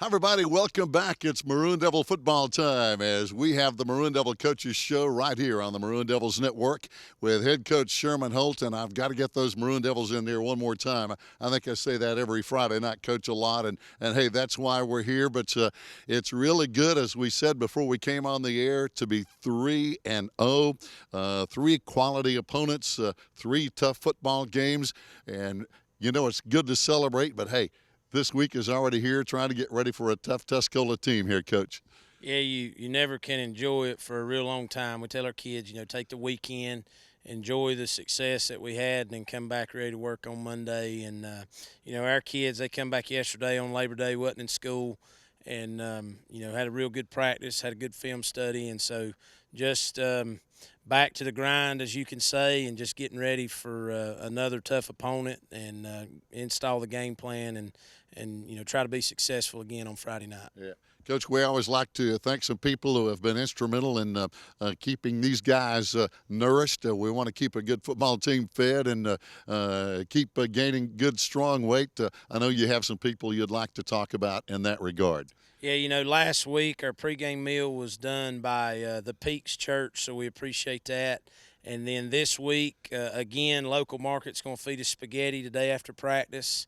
Hi, everybody. Welcome back. It's Maroon Devil football time as we have the Maroon Devil Coaches Show right here on the Maroon Devils Network with head coach Sherman Holt. And I've got to get those Maroon Devils in there one more time. I think I say that every Friday night, Coach, a lot. And hey, that's why we're here. But it's really good, as we said before we came on the air, to be 3-0. Three quality opponents, three tough football games. And, it's good to celebrate. But hey, this week is already here, trying to get ready for a tough Tuscola team here, Coach. Yeah, you never can enjoy it for a real long time. We tell our kids, take the weekend, enjoy the success that we had, and then come back ready to work on Monday. And, our kids, they come back yesterday on Labor Day, wasn't in school, and, had a real good practice, had a good film study. And so just back to the grind, as you can say, and just getting ready for another tough opponent and install the game plan and try to be successful again on Friday night. Yeah. Coach, we always like to thank some people who have been instrumental in keeping these guys nourished. We want to keep a good football team fed and keep gaining good, strong weight. I know you have some people you'd like to talk about in that regard. Yeah, last week our pregame meal was done by the Peaks Church, so we appreciate that. And then this week, again, local market's going to feed us spaghetti today after practice.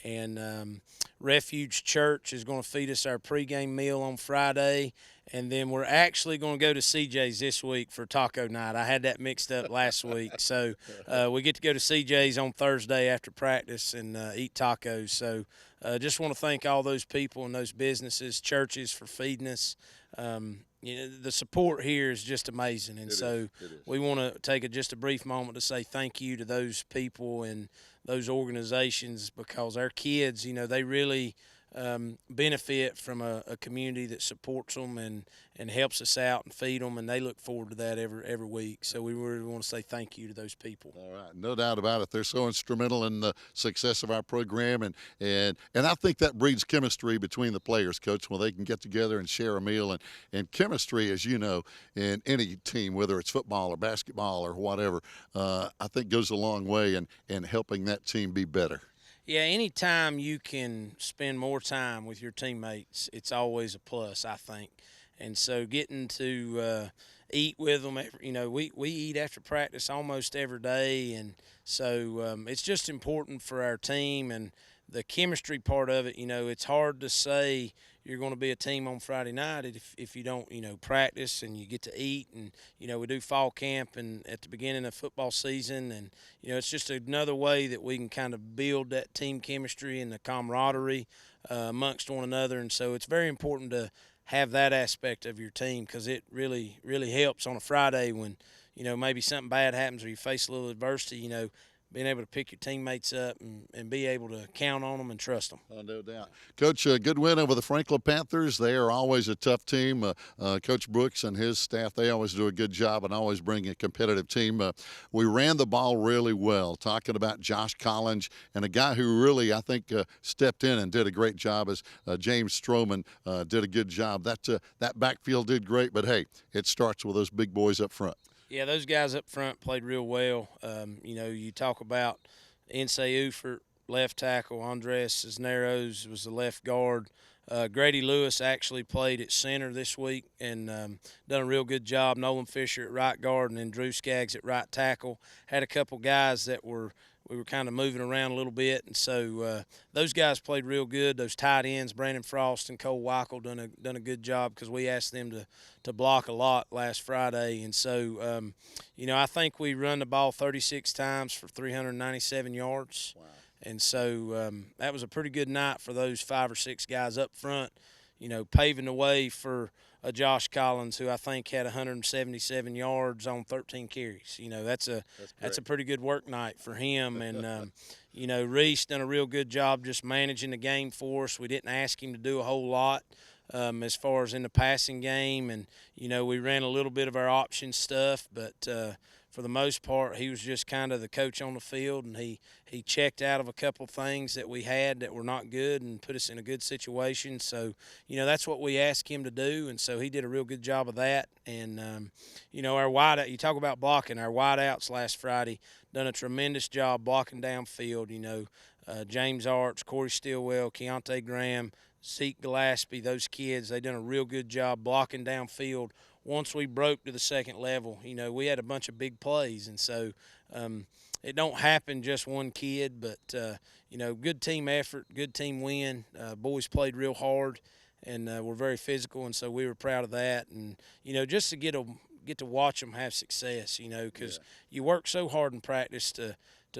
And Refuge Church is going to feed us our pregame meal on Friday. And then we're actually going to go to CJ's this week for taco night. I had that mixed up last week. So we get to go to CJ's on Thursday after practice and eat tacos. So just want to thank all those people and those businesses, churches for feeding us. The support here is just amazing. And so we want to take just a brief moment to say thank you to those people and those organizations, because our kids, they really benefit from a community that supports them and helps us out and feed them, and they look forward to that every week. So we really want to say thank you to those people. All right, no doubt about it. They're so instrumental in the success of our program, and I think that breeds chemistry between the players, Coach, when they can get together and share a meal. And chemistry, as you know, in any team, whether it's football or basketball or whatever, I think goes a long way in helping that team be better. Yeah, anytime you can spend more time with your teammates, it's always a plus, I think. And so getting to eat with them, we eat after practice almost every day. And so it's just important for our team and the chemistry part of it. It's hard to say you're going to be a team on Friday night if you don't, practice and you get to eat. And, we do fall camp and at the beginning of football season. And, it's just another way that we can kind of build that team chemistry and the camaraderie amongst one another. And so it's very important to have that aspect of your team, because it really, really helps on a Friday when, maybe something bad happens or you face a little adversity, being able to pick your teammates up and be able to count on them and trust them. Oh, no doubt. Coach, good win over the Franklin Panthers. They are always a tough team. Coach Brooks and his staff, they always do a good job and always bring a competitive team. We ran the ball really well, talking about Josh Collins, and a guy who really, I think, stepped in and did a great job as James Stroman did a good job. That backfield did great, but, hey, it starts with those big boys up front. Yeah, those guys up front played real well. You talk about Insay Ufert, left tackle. Andres Cisneros was the left guard. Grady Lewis actually played at center this week and done a real good job. Nolan Fisher at right guard, and then Drew Skaggs at right tackle. Had a couple guys that we were kind of moving around a little bit, and so those guys played real good. Those tight ends, Brandon Frost and Cole Weichel, done a good job, because we asked them to block a lot last Friday. And so, I think we run the ball 36 times for 397 yards. Wow. And so that was a pretty good night for those 5 or 6 guys up front, paving the way for Josh Collins, who I think had 177 yards on 13 carries. That's a pretty good work night for him. And, Reese done a real good job just managing the game for us. We didn't ask him to do a whole lot as far as in the passing game. And, we ran a little bit of our option stuff, but for the most part, he was just kind of the coach on the field, and he checked out of a couple things that we had that were not good and put us in a good situation. So, that's what we asked him to do, and so he did a real good job of that. And, our wideout, you talk about blocking, our wideouts last Friday done a tremendous job blocking downfield. James Arts, Corey Stillwell, Keontae Graham, Zeke Gillespie, those kids, they done a real good job blocking downfield. Once we broke to the second level, we had a bunch of big plays, and so it don't happen just one kid, but good team effort, good team win. Boys played real hard, and we're very physical, and so we were proud of that. And just to get to watch them have success, because you work so hard in practice to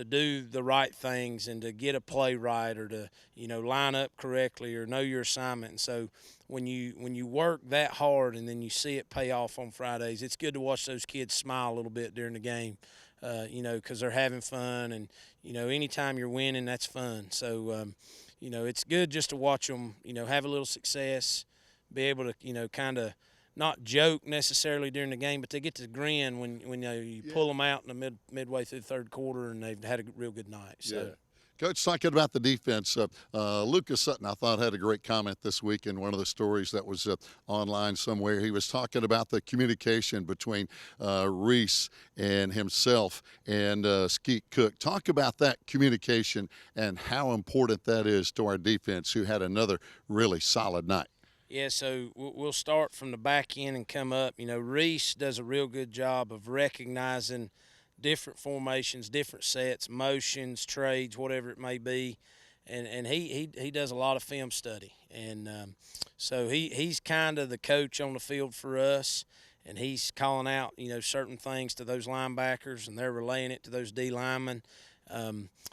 do the right things and to get a play right, or to line up correctly or know your assignment. And so when you work that hard and then you see it pay off on Fridays, it's good to watch those kids smile a little bit during the game, because they're having fun. And anytime you're winning, that's fun. So it's good just to watch them have a little success, be able to kind of not joke necessarily during the game, but they get to grin when you pull them out in the midway through the third quarter, and they've had a real good night. So. Coach, talking about the defense, Lucas Sutton, I thought, had a great comment this week in one of the stories that was online somewhere. He was talking about the communication between Reese and himself and Skeet Cook. Talk about that communication and how important that is to our defense, who had another really solid night. Yeah, so we'll start from the back end and come up. Reese does a real good job of recognizing different formations, different sets, motions, trades, whatever it may be, and he does a lot of film study. And so he's kind of the coach on the field for us, and he's calling out certain things to those linebackers, and they're relaying it to those D linemen.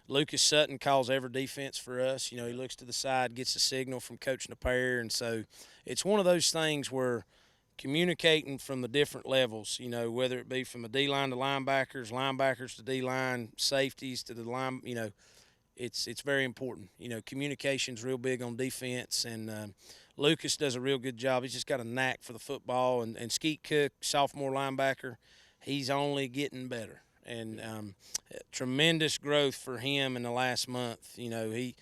Lucas Sutton calls every defense for us. He looks to the side, gets a signal from Coach Napier, and so it's one of those things where communicating from the different levels, whether it be from a D-line to linebackers, linebackers to D-line, safeties to the line, it's very important. Communication's real big on defense, and Lucas does a real good job. He's just got a knack for the football, and Skeet Cook, sophomore linebacker, he's only getting better. And tremendous growth for him in the last month. He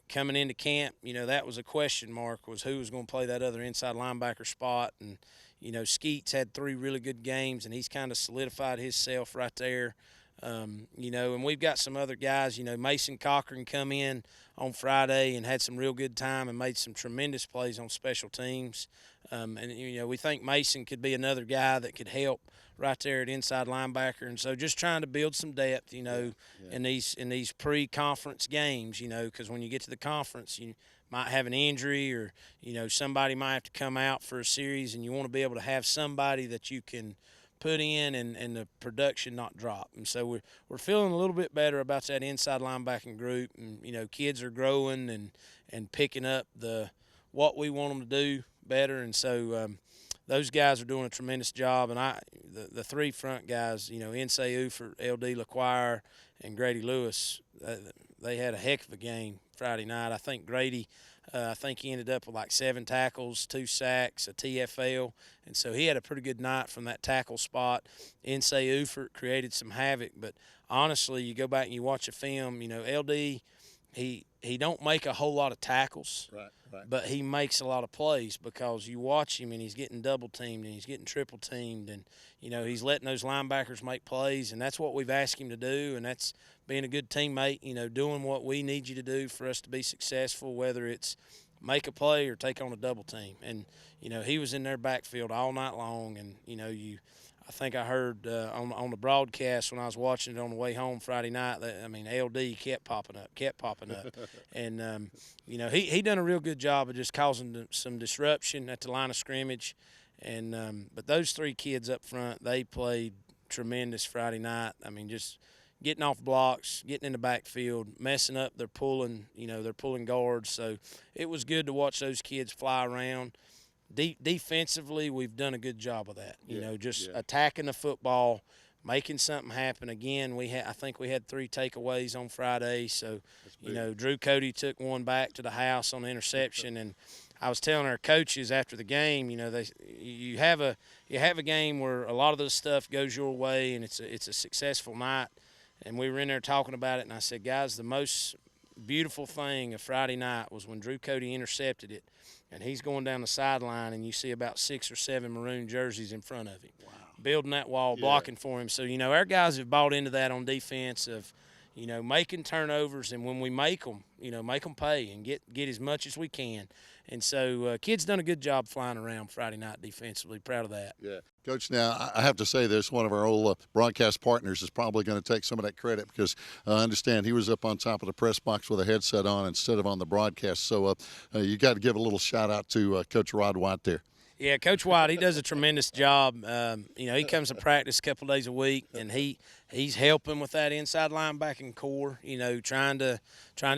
coming into camp, that was a question mark, was who was going to play that other inside linebacker spot. And, Skeet's had 3 really good games, and he's kind of solidified himself right there. And we've got some other guys. Mason Cochran come in on Friday and had some real good time and made some tremendous plays on special teams. And we think Mason could be another guy that could help right there at inside linebacker. And so just trying to build some depth, in these pre-conference games, because when you get to the conference, you might have an injury, or, somebody might have to come out for a series, and you want to be able to have somebody that you can put in and the production not drop. And so we're feeling a little bit better about that inside linebacking group. And, kids are growing and picking up what we want them to do better. And so those guys are doing a tremendous job. And the 3 front guys, Nseu for LD LaQuire and Grady Lewis, they had a heck of a game Friday night. I think Grady, he ended up with like 7 tackles, 2 sacks, a TFL. And so he had a pretty good night from that tackle spot. Nseu created some havoc. But honestly, you go back and you watch the film, LD, he don't make a whole lot of tackles, right. But he makes a lot of plays, because you watch him and he's getting double teamed and he's getting triple teamed, and he's letting those linebackers make plays, and that's what we've asked him to do, and that's being a good teammate, doing what we need you to do for us to be successful, whether it's make a play or take on a double team. And he was in their backfield all night long, and I think I heard on the broadcast when I was watching it on the way home Friday night that, LD kept popping up. And, he done a real good job of just causing some disruption at the line of scrimmage. And but those 3 kids up front, they played tremendous Friday night. Just getting off blocks, getting in the backfield, messing up their pulling guards. So it was good to watch those kids fly around. Defensively, we've done a good job of that. Attacking the football, making something happen. Again, I think we had 3 takeaways on Friday. So, Drew Cody took one back to the house on the interception. And I was telling our coaches after the game, you have a game where a lot of this stuff goes your way, and it's a successful night. And we were in there talking about it, and I said, guys, the most beautiful thing of Friday night was when Drew Cody intercepted it, and he's going down the sideline, and you see about 6 or 7 maroon jerseys in front of him, building that wall, blocking for him. So, our guys have bought into that on defense of, making turnovers, and when we make them, make them pay and get as much as we can. And so kids done a good job flying around Friday night defensively. Proud of that. Yeah. Coach, now I have to say this. One of our old broadcast partners is probably going to take some of that credit because I understand he was up on top of the press box with a headset on instead of on the broadcast. So you got to give a little shout out to Coach Rod White there. Yeah, Coach White, he does a tremendous job. He comes to practice a couple days a week, and he's helping with that inside linebacking core. Trying to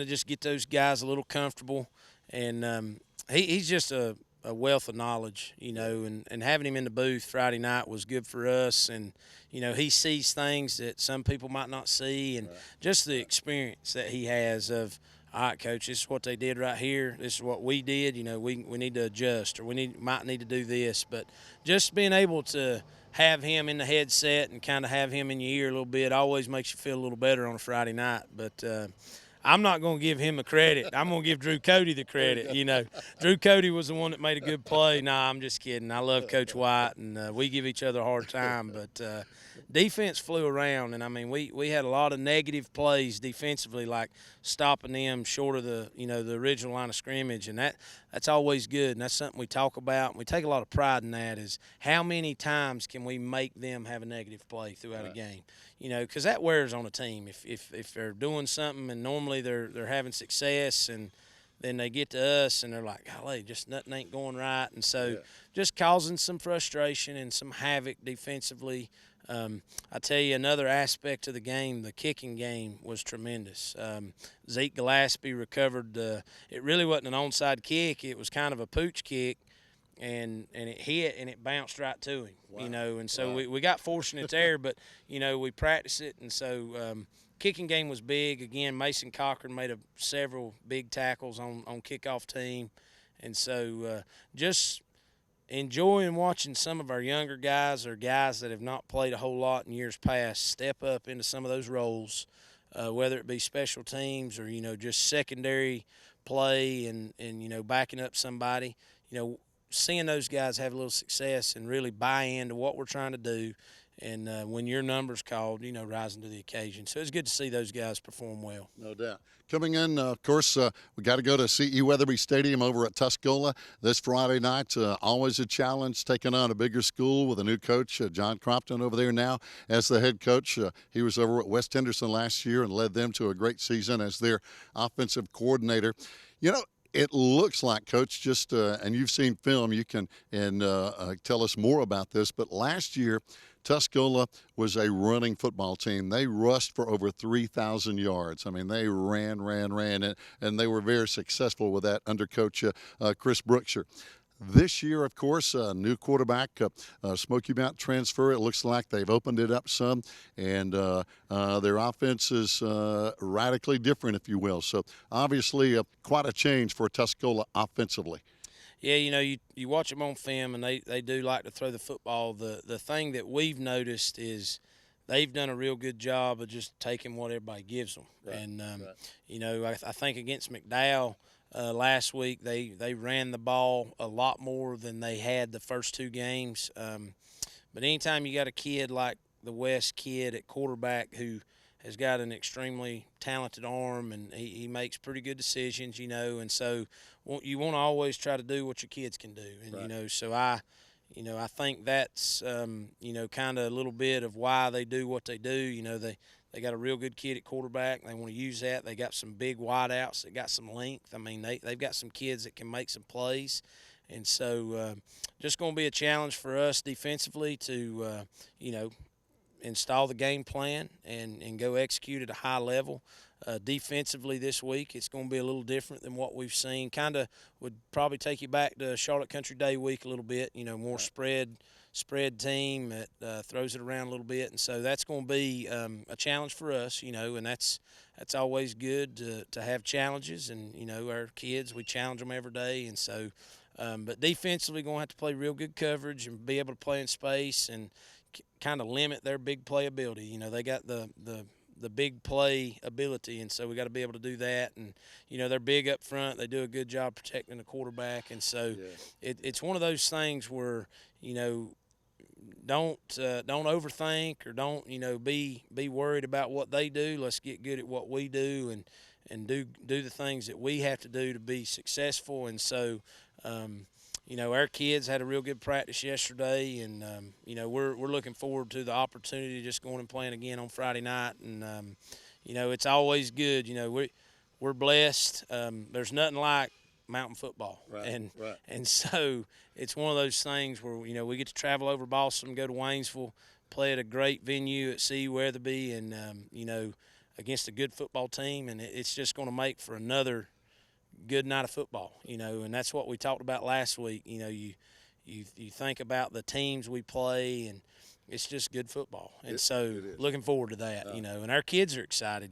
just get those guys a little comfortable, and he's just a wealth of knowledge. And having him in the booth Friday night was good for us, and he sees things that some people might not see, and just the experience that he has of. All right, Coach, this is what they did right here. This is what we did. We need to adjust, or might need to do this. But just being able to have him in the headset and kind of have him in your ear a little bit always makes you feel a little better on a Friday night. But I'm not going to give him the credit. I'm going to give Drew Cody the credit. Drew Cody was the one that made a good play. Nah, I'm just kidding. I love Coach White, and we give each other a hard time. But defense flew around, and we had a lot of negative plays defensively, like stopping them short of the the original line of scrimmage, and that's always good, and that's something we talk about, and we take a lot of pride in that. Is how many times can we make them have a negative play throughout a game? Because that wears on a team. If they're doing something and normally they're having success, and then they get to us and they're like, golly, just nothing ain't going right, and so just causing some frustration and some havoc defensively. I tell you, another aspect of the game, the kicking game, was tremendous. Zeke Gillespie recovered. It really wasn't an onside kick. It was kind of a pooch kick, and it hit and it bounced right to him. Wow. And so we got fortunate there, but we practiced it, and so kicking game was big. Again, Mason Cochran made several big tackles on kickoff team, and so just enjoying watching some of our younger guys or guys that have not played a whole lot in years past step up into some of those roles, whether it be special teams or just secondary play and backing up somebody. Seeing those guys have a little success and really buy into what we're trying to do, and when your number's called, rising to the occasion. So it's good to see those guys perform well. No doubt. Coming in, of course, we got to go to C.E. Weatherby Stadium over at Tuscola this Friday night. Always a challenge, taking on a bigger school with a new coach, John Crompton, over there now as the head coach. He was over at West Henderson last year and led them to a great season as their offensive coordinator. It looks like, Coach, just and you've seen film, you can tell us more about this, but last year Tuscola was a running football team. They rushed for over 3,000 yards. They ran, and they were very successful with that under Coach Chris Brookshire. This year, of course, new quarterback, Smoky Mountain transfer. It looks like they've opened it up some, and their offense is radically different, if you will. So, obviously, quite a change for Tuscola offensively. Yeah, you watch them on film, and they do like to throw the football. The thing that we've noticed is they've done a real good job of just taking what everybody gives them. Right, and, right. I think against McDowell last week, they ran the ball a lot more than they had the first two games. But anytime you got a kid like the West kid at quarterback who has got an extremely talented arm, and he makes pretty good decisions, and so you want to always try to do what your kids can do. And, Right. So I think that's, kind of a little bit of why they do what they do. They got a real good kid at quarterback. They want to use that. They got some big wideouts that got some length. They've got some kids that can make some plays. And so just going to be a challenge for us defensively to, install the game plan and go execute at a high level. Defensively this week, it's going to be a little different than what we've seen. Kind of would probably take you back to Charlotte Country Day week a little bit, more spread team that throws it around a little bit. And so that's going to be a challenge for us, and that's always good to have challenges. And, our kids, we challenge them every day. And so but defensively going to have to play real good coverage and be able to play in space and kind of limit their big play ability. They got the big play ability, and so we got to be able to do that. And they're big up front. They do a good job protecting the quarterback, and so it's one of those things where don't overthink or don't be worried about what they do. Let's get good at what we do and do the things that we have to do to be successful. And so, our kids had a real good practice yesterday, and we're looking forward to the opportunity to just going and playing again on Friday night. And it's always good. We're blessed. There's nothing like mountain football, and so it's one of those things where we get to travel over Boston, go to Waynesville, play at a great venue at CU Weatherby, and against a good football team, and it's just going to make for another good night of football, and that's what we talked about last week. You think about the teams we play, and it's just good football, and looking forward to that. And our kids are excited.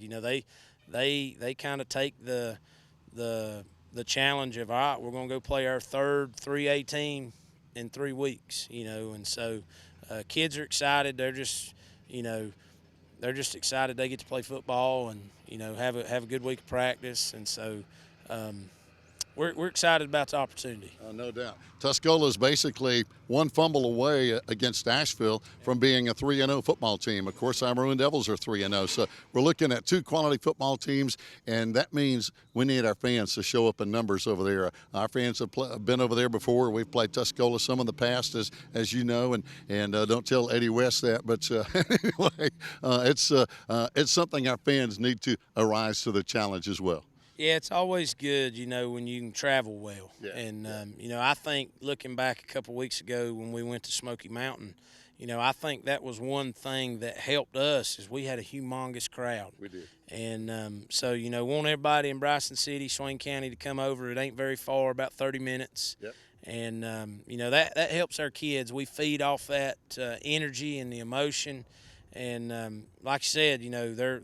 They kind of take the challenge of, all right, we're going to go play our third 3A team in 3 weeks, and so kids are excited. They're just excited they get to play football and have a good week of practice, and so we're excited about the opportunity. No doubt. Tuscola is basically one fumble away against Asheville from being a 3-0 football team. Of course, our Maroon Devils are 3-0. So we're looking at 2 quality football teams, and that means we need our fans to show up in numbers over there. Our fans have been over there before. We've played Tuscola some in the past, as you know, and don't tell Eddie West that. But anyway, it's something our fans need to arise to the challenge as well. Yeah, it's always good, when you can travel well. Yeah. And, I think looking back a couple of weeks ago when we went to Smoky Mountain, I think that was one thing that helped us is we had a humongous crowd. We did. And so, want everybody in Bryson City, Swain County to come over. It ain't very far, about 30 minutes. Yep. And, that helps our kids. We feed off that energy and the emotion. And like you said,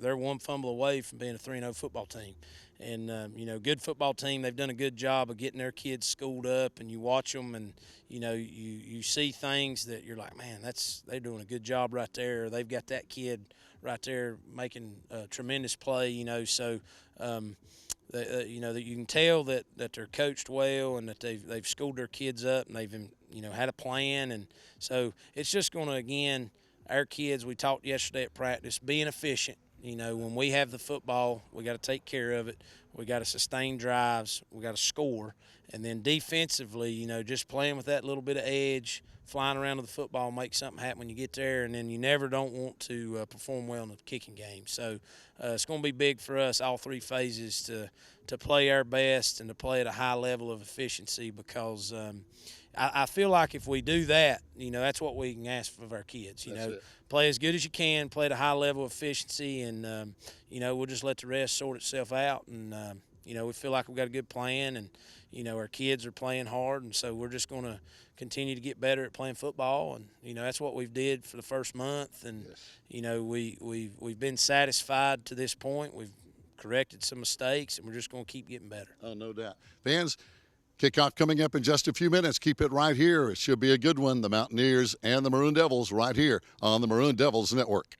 they're one fumble away from being a 3-0 football team. And, good football team, they've done a good job of getting their kids schooled up, and you watch them and, you see things that you're like, man, they're doing a good job right there. They've got that kid right there making a tremendous play, so, that you can tell that they're coached well and that they've schooled their kids up and they've, had a plan. And so it's just going to, again, our kids, we talked yesterday at practice, being efficient. When we have the football, we got to take care of it. We got to sustain drives. We got to score. And then defensively, just playing with that little bit of edge, flying around to the football, make something happen when you get there. And then you never don't want to perform well in the kicking game. So it's going to be big for us, all 3 phases, to play our best and to play at a high level of efficiency, because I feel like if we do that, that's what we can ask of our kids. Play as good as you can, play at a high level of efficiency, and we'll just let the rest sort itself out. And we feel like we've got a good plan, and our kids are playing hard, and so we're just going to continue to get better at playing football. And that's what we've did for the first month, and we've been satisfied to this point. We've corrected some mistakes, and we're just going to keep getting better. Oh, no doubt. Fans, kickoff coming up in just a few minutes. Keep it right here. It should be a good one. The Mountaineers and the Maroon Devils right here on the Maroon Devils Network.